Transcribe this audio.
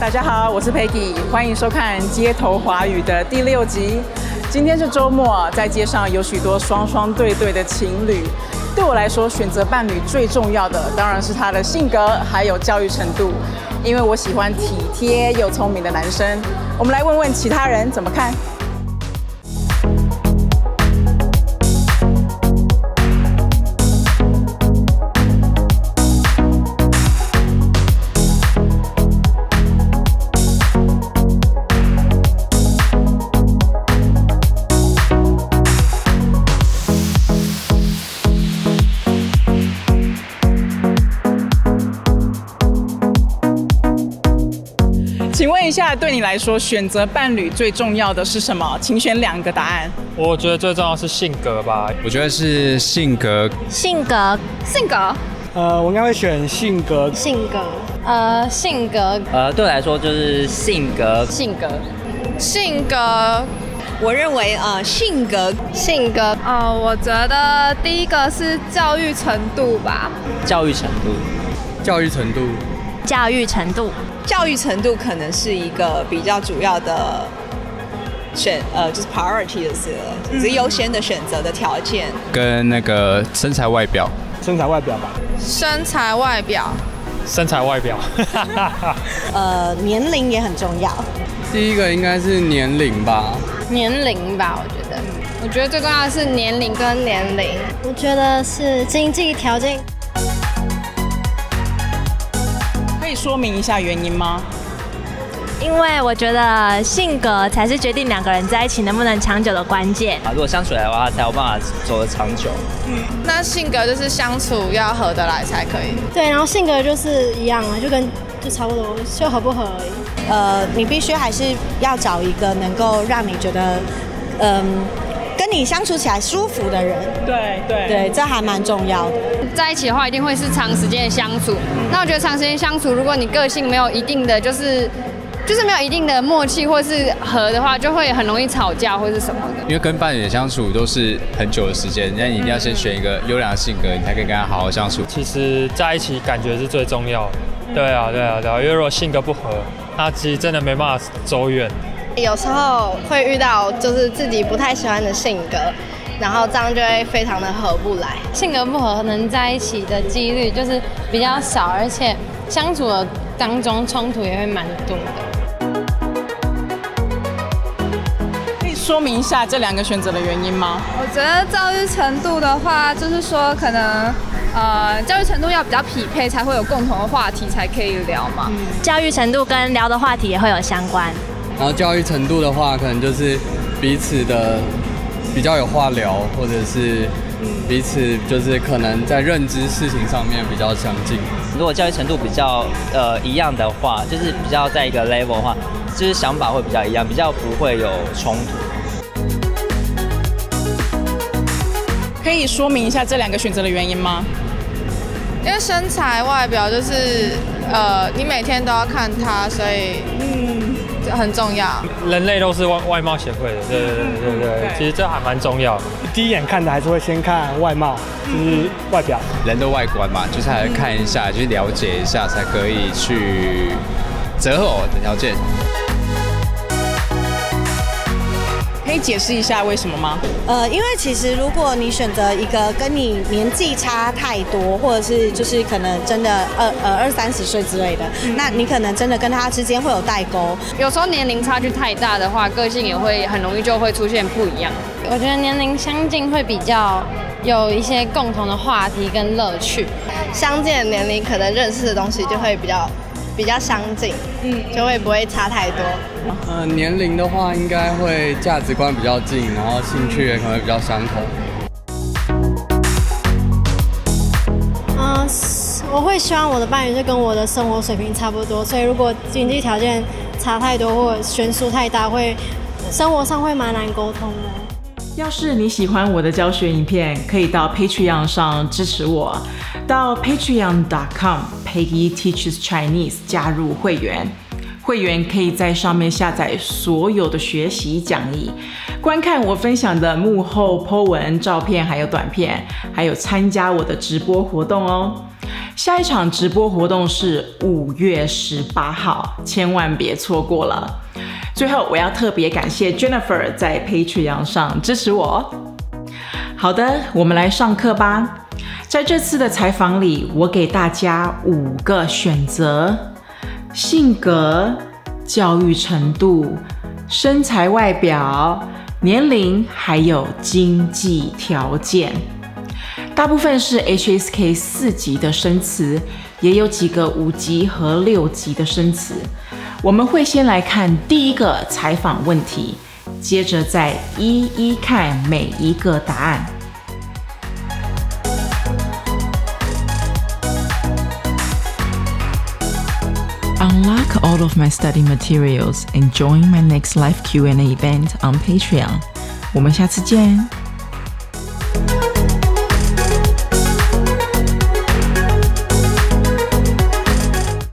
大家好，我是 Peggy， 欢迎收看《街头华语》的第6集。今天是周末，在街上有许多双双对对的情侣。对我来说，选择伴侣最重要的当然是他的性格还有教育程度，因为我喜欢体贴又聪明的男生。我们来问问其他人怎么看。请问一下，对你来说，选择伴侣最重要的是什么？请选2个答案。我觉得最重要是性格吧。我觉得是性格。性格。我应该会选性格。性格。对我来说就是性格。我认为性格。我觉得第一个是教育程度吧。教育程度可能是一个比较主要的就是 priority 的是最优先的选择的条件。跟那个身材外表。身材外表吧。年龄也很重要。第一个应该是年龄吧。我觉得最重要的是年龄跟年龄。我觉得是经济条件。可以说明一下原因吗？因为我觉得性格才是决定2个人在一起能不能长久的关键。如果相处来的话，才有办法走得长久。那性格就是相处要合得来才可以。对，然后性格就是一样啊，就差不多，就合不合而已。你必须还是要找一个能够让你觉得，跟你相处起来舒服的人。对，这还蛮重要的。在一起的话，一定会是长时间的相处。那我觉得长时间相处，如果你个性没有一定的就是没有一定的默契或是合的话，就会很容易吵架或是什么的。因为跟伴侣的相处都是很久的时间，那你一定要先选一个优良的性格，你才可以跟他好好相处。其实在一起感觉是最重要的。对啊，因为如果性格不合，那其实真的没办法走远。有时候会遇到就是自己不太喜欢的性格，然后这样就会非常的合不来。性格不合能在一起的几率就是比较少，而且相处的当中冲突也会蛮多的。可以说明一下这2个选择的原因吗？我觉得教育程度的话，就是说可能教育程度要比较匹配，才会有共同的话题才可以聊嘛。教育程度跟聊的话题也会有相关。然后教育程度的话，可能就是彼此的比较有话聊，或者是彼此就是可能在认知事情上面比较相近。如果教育程度比较一样的话，就是比较在一个 level 的话，就是想法会比较一样，比较不会有冲突。可以说明一下这2个选择的原因吗？因为身材外表就是你每天都要看他，所以很重要。人类都是外貌协会的，对，其实这还蛮重要。第一眼看的还是会先看外貌，就是外表。人的外观嘛，就是还要看一下，去了解一下，才可以去择偶的条件。可以解释一下为什么吗？因为其实如果你选择一个跟你年纪差太多，或者是就是可能真的20-30岁之类的，那你可能真的跟他之间会有代沟。有时候年龄差距太大的话，个性也会很容易就会出现不一样。我觉得年龄相近会比较有一些共同的话题跟乐趣。相近的年龄可能认识的东西就会比较相近，就会不会差太多。年龄的话，应该会价值观比较近，然后兴趣也可能会比较相同。我会希望我的伴侣是跟我的生活水平差不多，所以如果经济条件差太多或者悬殊太大，生活上会蛮难沟通的。要是你喜欢我的教学影片，可以到 Patreon 上支持我，到 patreon.com Peggy Teaches Chinese 加入会员。会员可以在上面下载所有的学习讲义，观看我分享的幕后 po 文、照片还有短片，还有参加我的直播活动哦。下一场直播活动是5月18号，千万别错过了。最后，我要特别感谢 Jennifer 在 Patreon 上支持我。好的，我们来上课吧。在这次的采访里，我给大家5个选择：性格、教育程度、身材外表、年龄，还有经济条件。大部分是 HSK 4级的生词，也有几个5级和6级的生词。我们会先来看第一个采访问题，接着再一一看每一个答案。Unlock all of my study materials and join my next live Q&A event on Patreon. 我们下次见。